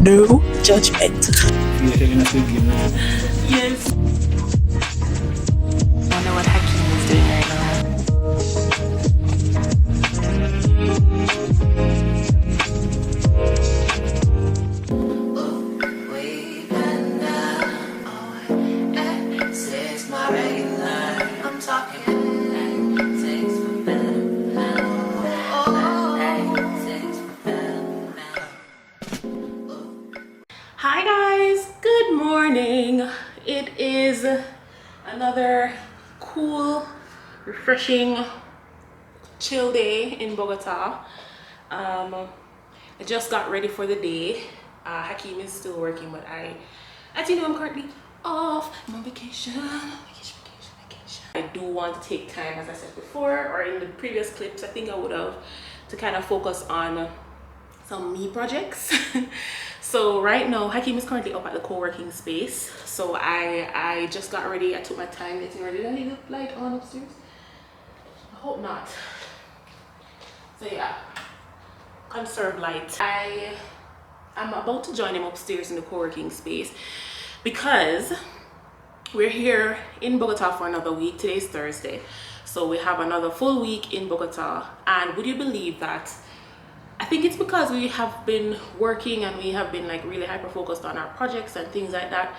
no judgment. Yes. I wonder what Hakeem is doing right now. Hi guys, good morning. It is another cool, refreshing, chill day in Bogota. I just got ready for the day. Hakeem is still working, but as you know, I'm currently off. I'm on vacation. I do want to take time, as I said before, or in the previous clips, I think I would have, to kind of focus on some me projects. So right now Hakeem is currently up at the co-working space, so I just got ready. I took my time getting ready. Did I leave the light on upstairs? I hope not. So yeah, conserve light. I'm about to join him upstairs in the co-working space because we're here in Bogota for another week. Today's Thursday, so we have another full week in Bogota. And would you believe that I think it's because we have been working and we have been like really hyper focused on our projects and things like that.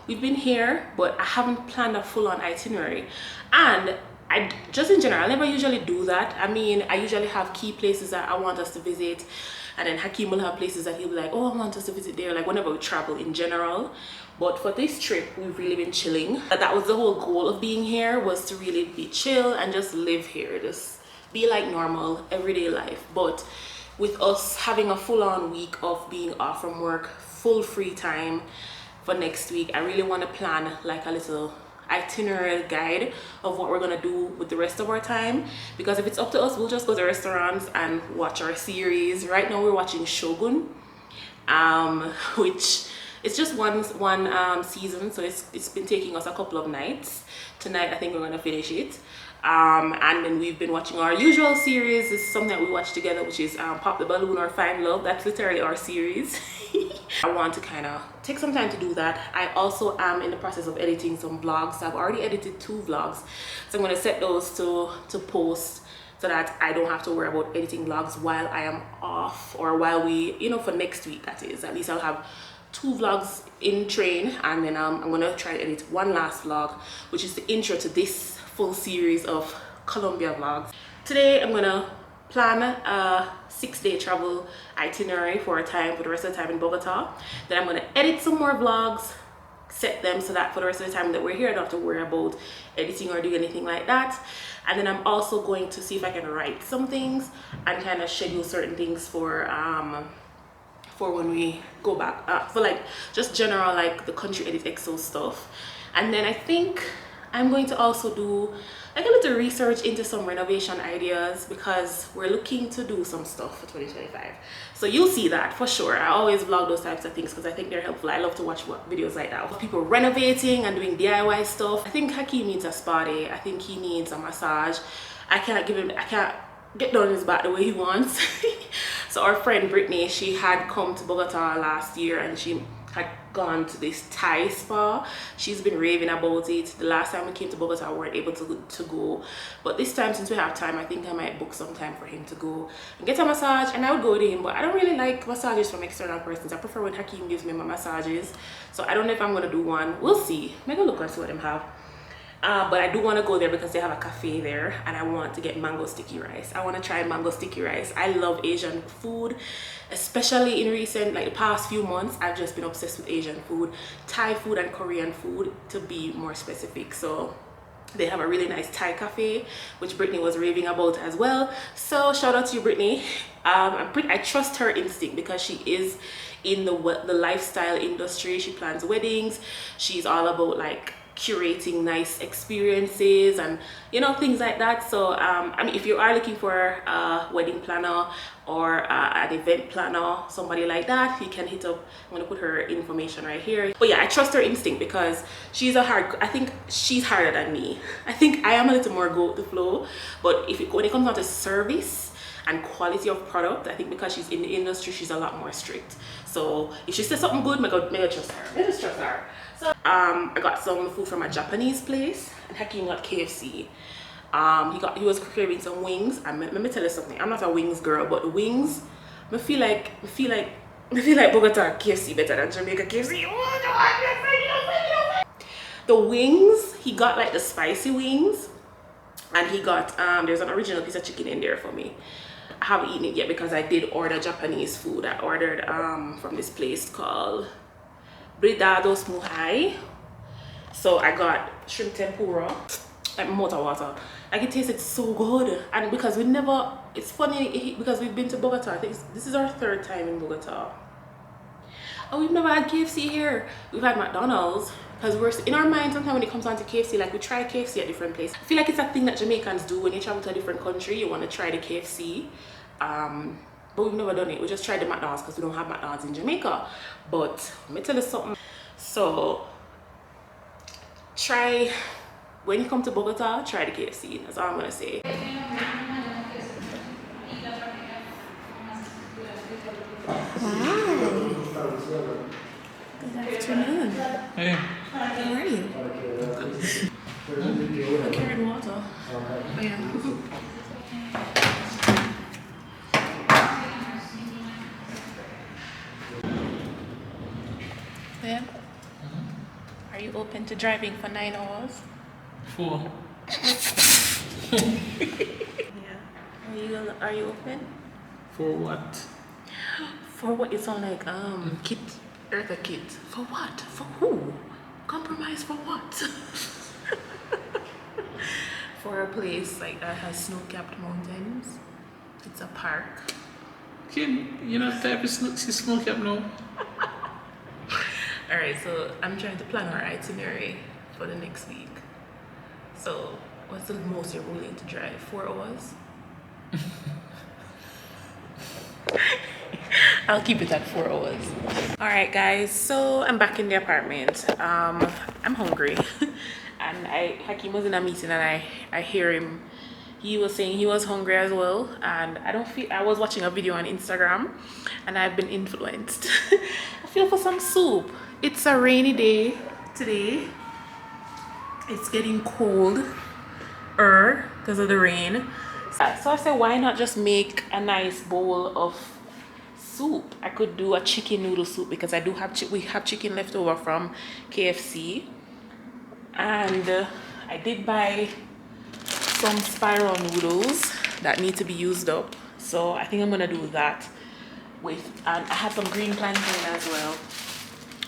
We've been here, but I haven't planned a full-on itinerary. And I just in general, I never usually do that. I mean, I usually have key places that I want us to visit, and then Hakeem will have places that he'll be like, oh, I want us to visit there, like whenever we travel in general. But for this trip, we've really been chilling. That was the whole goal of being here, was to really be chill and just live here, just be like normal everyday life. But with us having a full-on week of being off from work, full free time for next week, I really want to plan like a little itinerary guide of what we're gonna do with the rest of our time. Because if it's up to us, we'll just go to restaurants and watch our series. Right now we're watching Shogun, which it's just one season, so it's been taking us a couple of nights. Tonight I think we're gonna finish it. And then we've been watching our usual series. This is something that we watch together, which is Pop the Balloon or Find Love. That's literally our series. I want to kind of take some time to do that. I also am in the process of editing some vlogs. I've already edited 2 vlogs, so I'm going to set those to post, so that I don't have to worry about editing vlogs while I am off, or while we, you know, for next week, that is. At least I'll have 2 vlogs in train, and then I'm going to try to edit one last vlog, which is the intro to this full series of Colombia vlogs. Today I'm gonna plan a 6-day travel itinerary for the rest of the time in Bogota. Then I'm gonna edit some more vlogs, set them so that for the rest of the time that we're here, I don't have to worry about editing or doing anything like that. And then I'm also going to see if I can write some things and kind of schedule certain things for when we go back, for like just general like the country edit Xoxo stuff. And then I think I'm going to also do like a little research into some renovation ideas, because we're looking to do some stuff for 2025. So you'll see that for sure. I always vlog those types of things because I think they're helpful. I love to watch videos like that of people renovating and doing DIY stuff. I think Hakeem needs a spa day. I think he needs a massage. I can't get down his back the way he wants. So our friend Brittany, she had come to Bogota last year and she had gone to this Thai spa. She's been raving about it. The last time we came to Bogota, we weren't able to go, but this time, since we have time, I think I might book some time for him to go and get a massage. And I would go with him, but I don't really like massages from external persons. I prefer when Hakeem gives me my massages. So I don't know if I'm gonna do one. We'll see. Maybe look and see what them have. But I do want to go there because they have a cafe there, and I want to get mango sticky rice. I want to try mango sticky rice. I love Asian food, especially in like the past few months. I've just been obsessed with Asian food, Thai food and Korean food to be more specific. So they have a really nice Thai cafe, which Brittany was raving about as well. So shout out to you, Brittany. I trust her instinct because she is in the lifestyle industry. She plans weddings. She's all about like curating nice experiences and, you know, things like that. So I mean, if you are looking for a wedding planner or an event planner, somebody like that, you can hit up. I'm gonna put her information right here. But yeah, I trust her instinct because I think she's harder than me. I think I am a little more go with the flow, but when it comes down to service and quality of product. I think because she's in the industry, she's a lot more strict. So if she says something good, may trust her. May just trust her. So I got some food from a Japanese place, and Hakeem got KFC. He was craving some wings, and let me tell you something. I'm not a wings girl, but the wings, I feel like Bogotá KFC better than Jamaica KFC. The wings, he got like the spicy wings, and he got there's an original piece of chicken in there for me. I haven't eaten it yet because I did order Japanese food. I ordered from this place called Bridados Muhai. So I got shrimp tempura, like motor water. Like it tasted so good, and because it's funny because we've been to Bogotá. I think this is our 3rd time in Bogotá. Oh, we've never had KFC here. We've had McDonald's, because we're in our mind sometimes when it comes down to KFC, like we try KFC at different places. I feel like it's a thing that Jamaicans do when you travel to a different country. You want to try the KFC, but we've never done it. We just tried the McDonald's because we don't have McDonald's in Jamaica. But let me tell you something. So when you come to Bogotá, try the KFC. That's all I'm gonna say. Good afternoon. Hey. How are you? I carried water. Oh, yeah. Babe, are you open to driving for 9 hours? 4. Yeah. Are you open? For what? For what? It sounds like kit, Eartha kit. For what? For who? Compromise for what? For a place like that has snow-capped mountains. It's a park. Kim, you're not the type of smoke up now. Alright, so I'm trying to plan our itinerary for the next week. So what's the most you're willing to drive? 4 hours? I'll keep it at 4 hours. Alright guys, so I'm back in the apartment. I'm hungry. And Hakeem was in a meeting and I hear him. He was saying he was hungry as well, and I was watching a video on Instagram and I've been influenced. I feel for some soup. It's a rainy day today. It's getting cold because of the rain. So I said, why not just make a nice bowl of soup? I could do a chicken noodle soup because I do have we have chicken left over from KFC, and I did buy some spiral noodles that need to be used up, so I think I'm gonna do that with, and I have some green plantain as well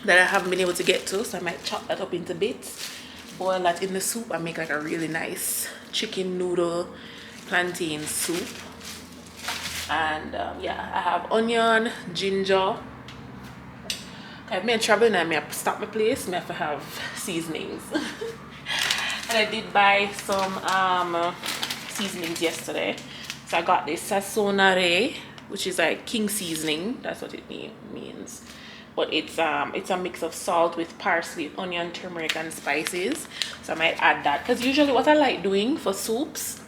that I haven't been able to get to, so I might chop that up into bits, boil that in the soup, and make like a really nice chicken noodle plantain soup. And yeah, I have onion, ginger. I've been traveling and I have to stop my place, I have to have seasonings. And I did buy some seasonings yesterday. So I got this sazonare, which is like king seasoning. That's what it means. But it's a mix of salt with parsley, onion, turmeric, and spices. So I might add that, because usually what I like doing for soups,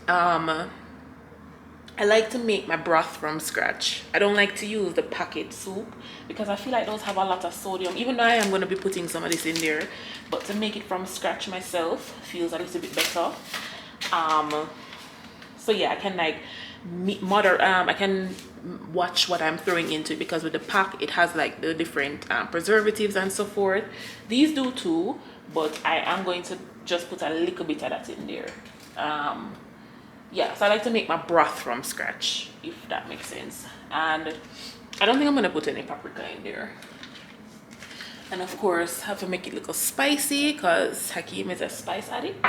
I like to make my broth from scratch. I don't like to use the packet soup because I feel like those have a lot of sodium, even though I am going to be putting some of this in there. But to make it from scratch myself feels a little bit better. So yeah, I can like I can watch what I'm throwing into it, because with the pack it has like the different preservatives and so forth. These do too, but I am going to just put a little bit of that in there. Yeah, so I like to make my broth from scratch, if that makes sense. And I don't think I'm gonna put any paprika in there. And of course, have to make it look spicy because Hakeem is a spice addict.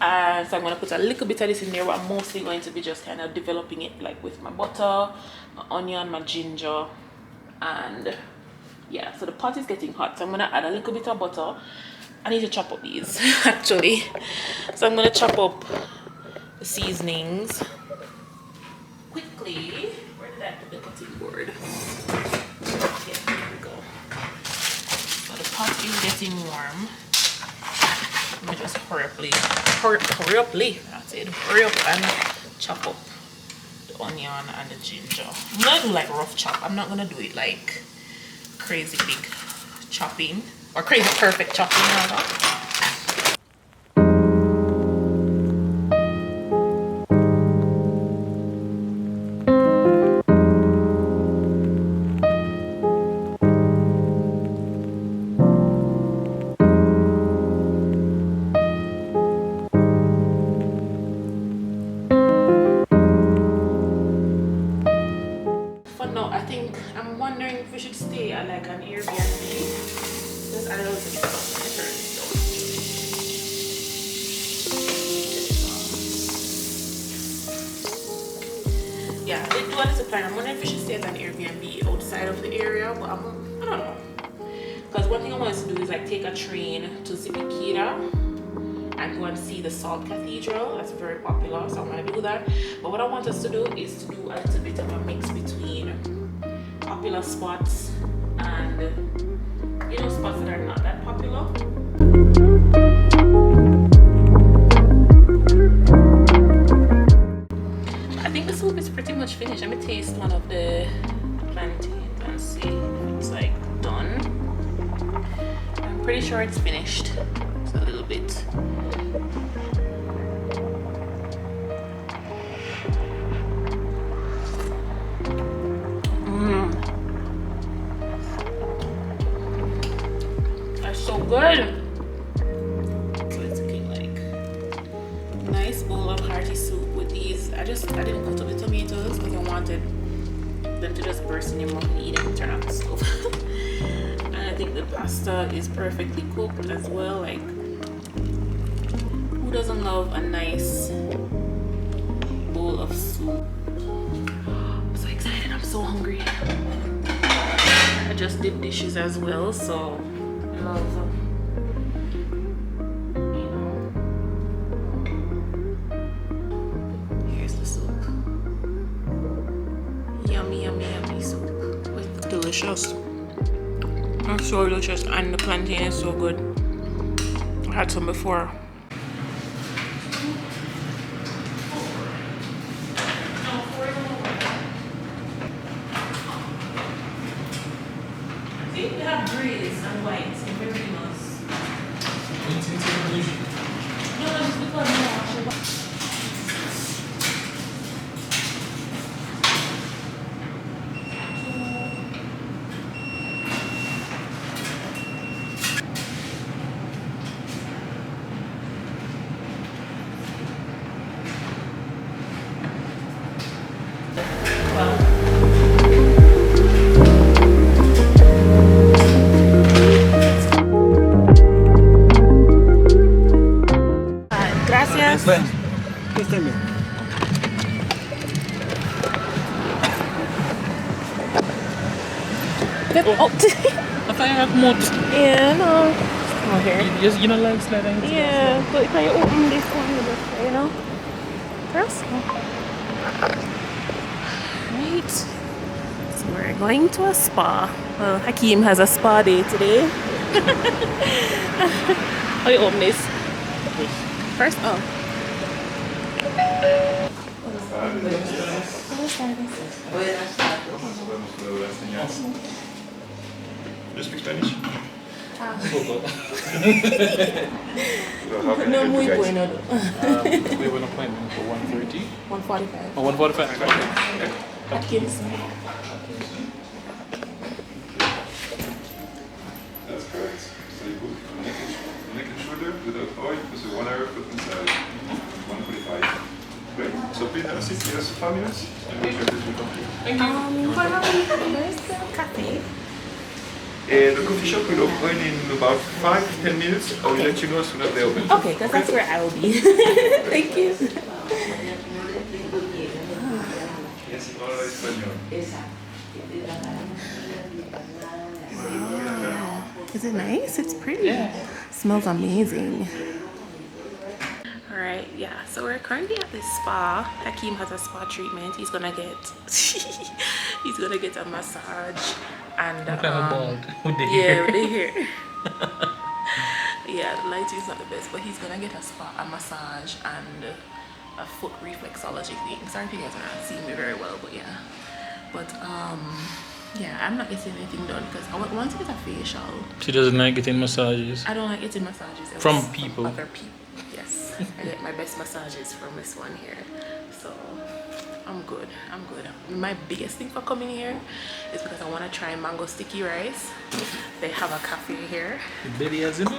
And so I'm gonna put a little bit of this in there, but I'm mostly going to be just kind of developing it like with my butter, my onion, my ginger, and yeah. So the pot is getting hot, so I'm gonna add a little bit of butter. I need to chop up these actually. So I'm gonna chop up the seasonings quickly. Where did I put the cutting board? Okay, here we go. So the pot is getting warm. Let me just hurry up and chop up onion and the ginger. I'm gonna do like rough chop. I'm not gonna do it like crazy big chopping or crazy perfect chopping rather. I'm wondering if we should stay at like an Airbnb. Because I don't know if yeah, I do want to plan. I'm wondering if we should stay at an Airbnb outside of the area, but I don't know. Because one thing I want to do is like take a train to Sibikira and go and see the Salt Cathedral. That's very popular, so I'm gonna do that. But what I want us to do is to do a little bit of a mix between popular spots and spots that are not that popular. I think the soup is pretty much finished. Let me taste one of the plantains and see if it's like done. I'm pretty sure it's finished. It's a little bit. So good. So it's looking like nice bowl of hearty soup with these. I didn't cut up the tomatoes because I wanted them to just burst in your mouth and eat it and turn off the stove. And I think the pasta is perfectly cooked as well. Like, who doesn't love a nice bowl of soup? I'm so excited. I'm so hungry. I just did dishes as well, so love, here's the soup. Yummy, yummy, yummy soup. It's delicious. It's so delicious, and the plantain is so good. I had some before. See, they have grays and whites. No, just because gracias. Oh. I thought you had more. Yeah, no. Oh, here. You know, like sliding. Yeah, but can you open this one, you know? First. Right. So we're going to a spa. Well, Hakeem has a spa day today. How you open this? First? Oh. You speak Spanish? No, muy bueno. We have an appointment for 1:30. 1:45. Oh, 1:45. Atkins. That's correct. So you put neck and shoulder without oil, so 1 hour foot inside. 1:45. Great. So please have a seat, give us 5 minutes, and we'll share this with you. Where's the cafe? The coffee shop will open in about 5-10 minutes. I will let you know as soon as they open. Okay, because that's where I will be. Thank you. Yes, hola español. Wow. Is it nice? It's pretty. Yeah. Smells amazing. Alright, yeah, so we're currently at this spa. Hakeem has a spa treatment. He's gonna get a massage and Kind of bald with the yeah, hair. with the hair. Yeah, the lighting is not the best, but he's gonna get a massage and a foot reflexology thing. Sorry if you guys are not seeing me very well, but yeah. But yeah, I'm not getting anything done because I want to get a facial. She doesn't like getting massages. I don't like getting massages. From people. Other people. Yes. I get my best massages from this one here. So I'm good. I'm good. My biggest thing for coming here is because I want to try mango sticky rice. They have a cafe here. The baby has it.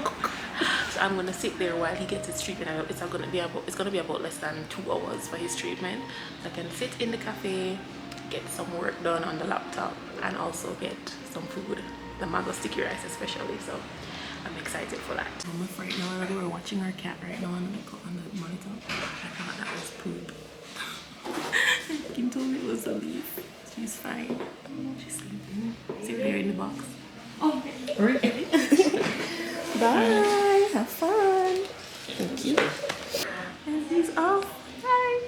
So I'm gonna sit there while he gets his treatment. It's gonna be about less than 2 hours for his treatment. I can sit in the cafe, get some work done on the laptop, and also get some food, the mango sticky rice especially. So I'm excited for that. Right now we're watching our cat right now on the monitor. I thought that was poop. Kim told me it was a leaf. She's fine. She's sleeping. Sit there in the box. Oh, okay. Bye. Have fun. Thank you. And he's off. Bye.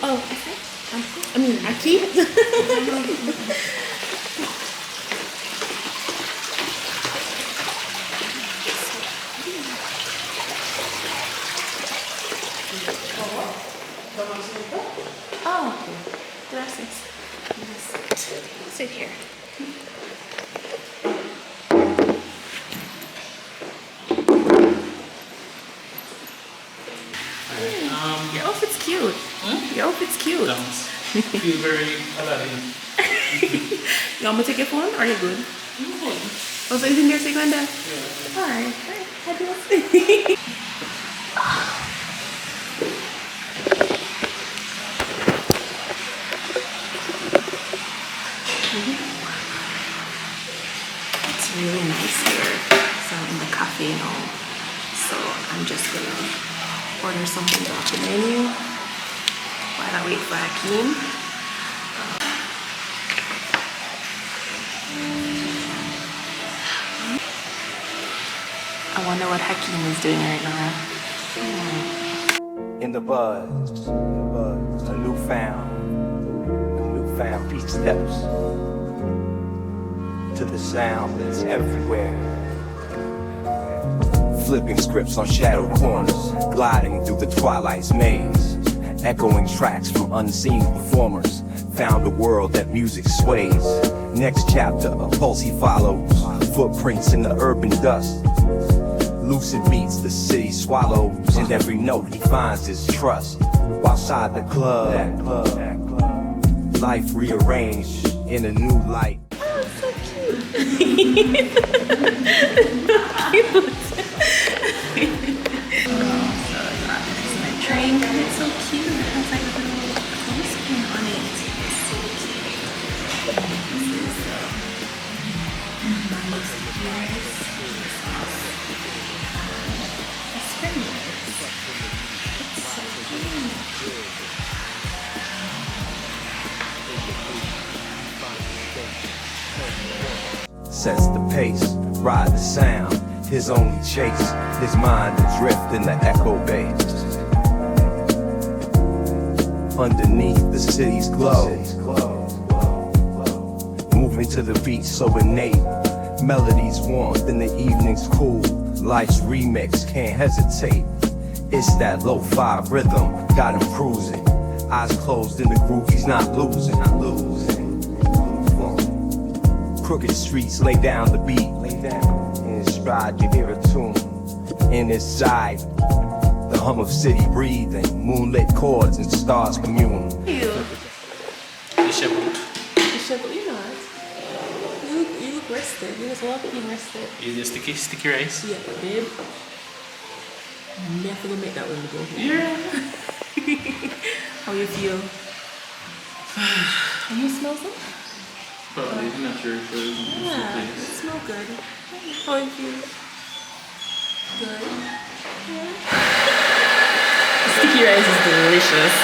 Oh, I mean, I keep. Oh, okay. Gracias. Sit here. Your outfit's cute. Your outfit's cute. Thanks. Feel very Aladdin. You want me to take your phone or are you good? Oh, so it's in there so you can that? Yeah. Alright. Adios. It's really nice here. So I'm in the cafe now. So I'm just gonna order something off the menu while I wait for Hakeem. I wonder what Hakeem is doing right now. In the buzz, a newfound beat steps to the sound that's everywhere. Flipping scripts on shadow corners, gliding through the twilight's maze, echoing tracks from unseen performers. Found a world that music sways. Next chapter, a pulse he follows, footprints in the urban dust. Lucid beats the city swallows, in every note he finds his trust. Outside the club, life rearranged in a new light. Oh, so cute. Cute. My drink, it's so cute. It has like a little clothespin on it. It's so cute. This is mango sticky rice. It's very nice. It's so cute. Sets the pace, ride the sound, his only chase, his mind adrift in the echo base. Underneath the city's glow, moving to the beat so innate, melodies warmth in the evening's cool, life's remix can't hesitate. It's that lo-fi rhythm, got him cruising, eyes closed in the groove, he's not losing. Crooked streets, lay down the beat. In his stride, you hear a tune. In his side, the hum of city breathing. Moonlit chords and stars commune. Disheveled. Disheveled, you're not. You look rested. You just walking rested. Is it sticky rice? Yeah, babe. Never gonna make that when we go home. Yeah. How you feel? Can you smell something? Probably, I'm not sure if Yeah, it smells good. How you feel? Good. Yeah. Sticky rice is delicious.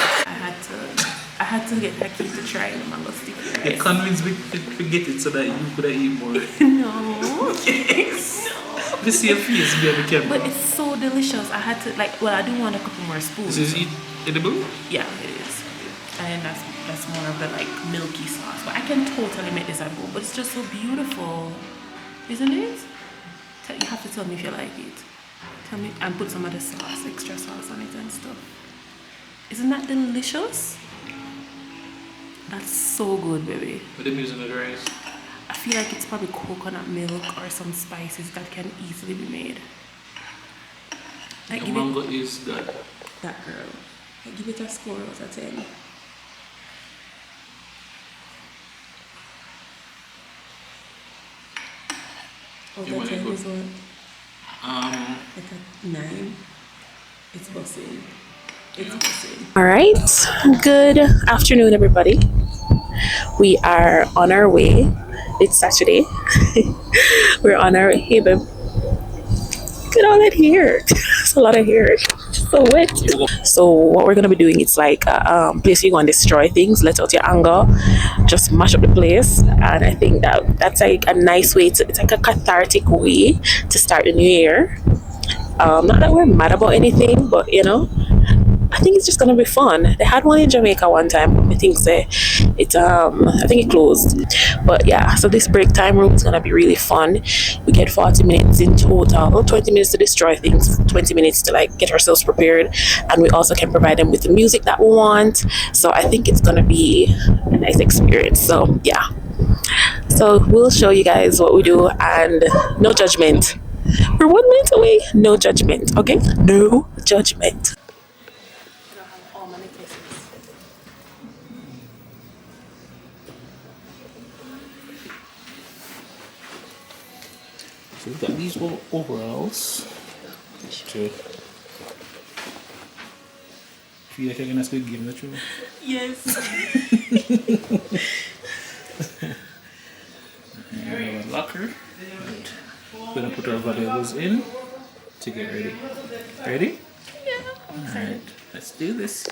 I had to get Hakeem to try the mango sticky rice. You convinced me to forget it so that you could have eaten more. No. Yes. This is your face behind the camera. But it's so delicious. I had to I do want a couple more spoons. This is edible? Yeah, it is. And that's more of the milky sauce. But I can totally make this at home. But it's just so beautiful, isn't it? You have to tell me if you like it. and put some of the sauce, extra sauce on it and stuff. Isn't that delicious? That's so good, baby. What are you using the rice? I feel like it's probably coconut milk or some spices that can easily be made. The mango is good. That girl. I give it a score out of 10. Out You of want 10 it good? is what? Like a 9. It's bussing. It's bussing. Alright. Good afternoon, everybody. We are on our way. It's Saturday. We're on our way. Hey, babe. Look at all that hair. It's a lot of hair. It's so wet. So what we're gonna be doing, it's like a place you go and destroy things, let out your anger, just mash up the place. And I think that's like a nice way to, it's like a cathartic way to start the new year. Not that we're mad about anything, but you know, I think it's just gonna be fun. They had one in Jamaica one time, but I think I think it closed. But yeah, so this break time room is gonna be really fun. We get 40 minutes in total, 20 minutes to destroy things, 20 minutes to like get ourselves prepared, and we also can provide them with the music that we want. So I think it's gonna be a nice experience. So yeah, so we'll show you guys what we do, and no judgment. We're 1 minute away. No judgment, okay? No judgment. So we've got these overalls. To feel like I can actually give them the truth. Yes. And we have a locker. We're gonna put our valuables in to get ready. Ready? Yeah. Alright, let's do this.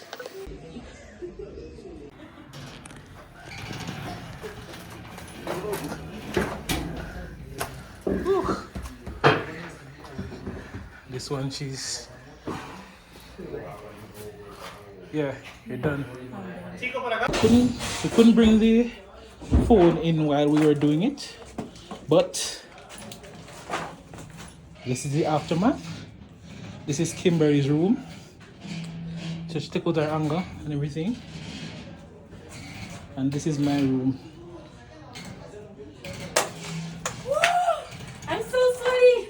Whew. This one, she's. Yeah, you're done. We couldn't bring the phone in while we were doing it, but this is the aftermath. This is Kimberly's room. So she took out her anger and everything. And this is my room. Woo! I'm so sorry.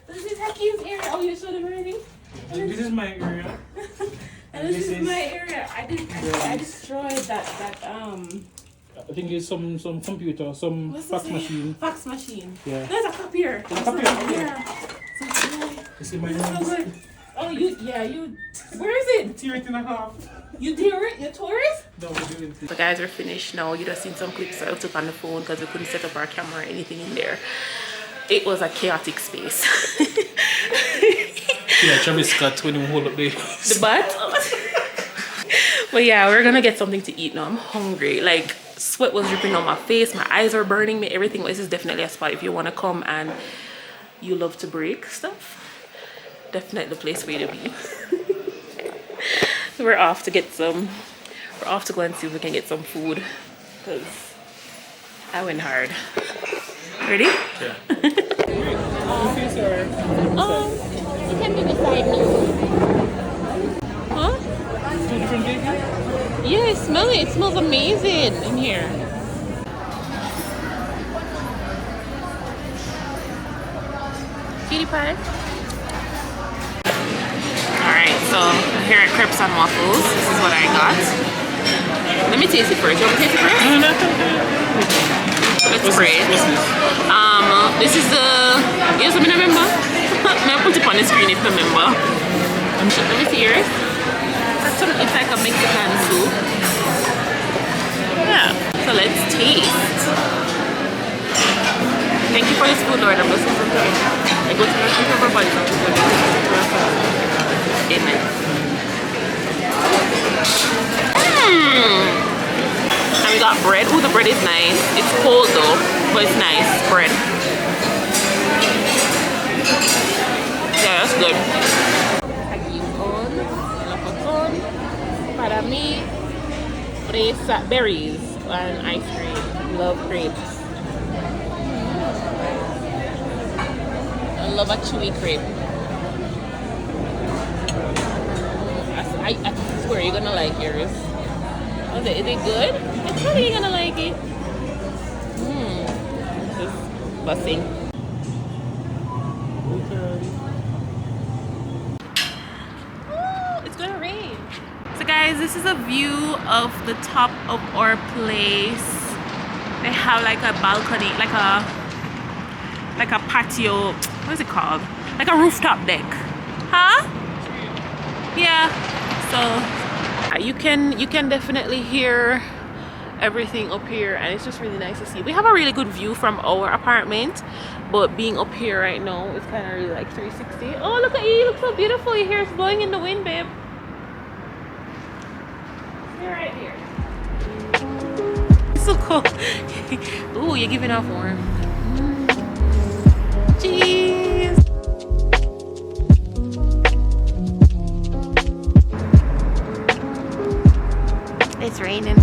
This is Hakim's area. Oh, you showed him already? And this is my area. And this is my area. I destroyed that I think it's some computer, some fax machine. Fax machine. Yeah. There's a copier. There's a copier. Yeah. So, This is my it's so room. good. Oh, you. Where is it? Tear it in half. You tore it? You tore it? No, we're doing it. The guys are finished now. You just seen some clips that I took on the phone because we couldn't set up our camera or anything in there. It was a chaotic space. Yeah, Travis Scott when he hold up the butt. But yeah, we're gonna get something to eat now. I'm hungry. Like, sweat was dripping on my face, my eyes were burning me, everything. This is definitely a spot if you want to come and you love to break stuff. Definitely the place for you to be. We're off to go and see if we can get some food, because I went hard. Ready? Yeah. You can be beside me. Huh? Two different babies? Yeah, smell it. It smells amazing in here. Cutie pie. Alright, so here at Crepes and Waffles, this is what I got. Let me taste it first. You want me to taste it first? No. Let's spray it. This is the. Yes, I remember. I'll put it on the screen if you remember. Let me see yours. It's like a Mexican soup. Yeah. So let's taste. Thank you for this food, Lord. I'm blessing from today. I go to the sleep of our body. Amen. And we got bread. Oh, the bread is nice. It's cold though, but it's nice. Bread. Yeah, that's good. Para mí, berries and ice cream. Love crepes. I love a chewy crepe. I swear you're gonna like yours. Is it good? I told you you're gonna like it. Just bussing. Oh, it's gonna rain. So guys, this is a view of the top of our place. They have like a balcony, like a patio. What is it called? Like a rooftop deck. Huh? Yeah. So you can definitely hear everything up here, and it's just really nice to see. We have a really good view from our apartment, but being up here right now, it's kind of really like 360. Oh, look at you! You look so beautiful. Your hair is blowing in the wind, babe. You're right here. It's so cool. Ooh, you're giving off warm. Jeez. It's raining.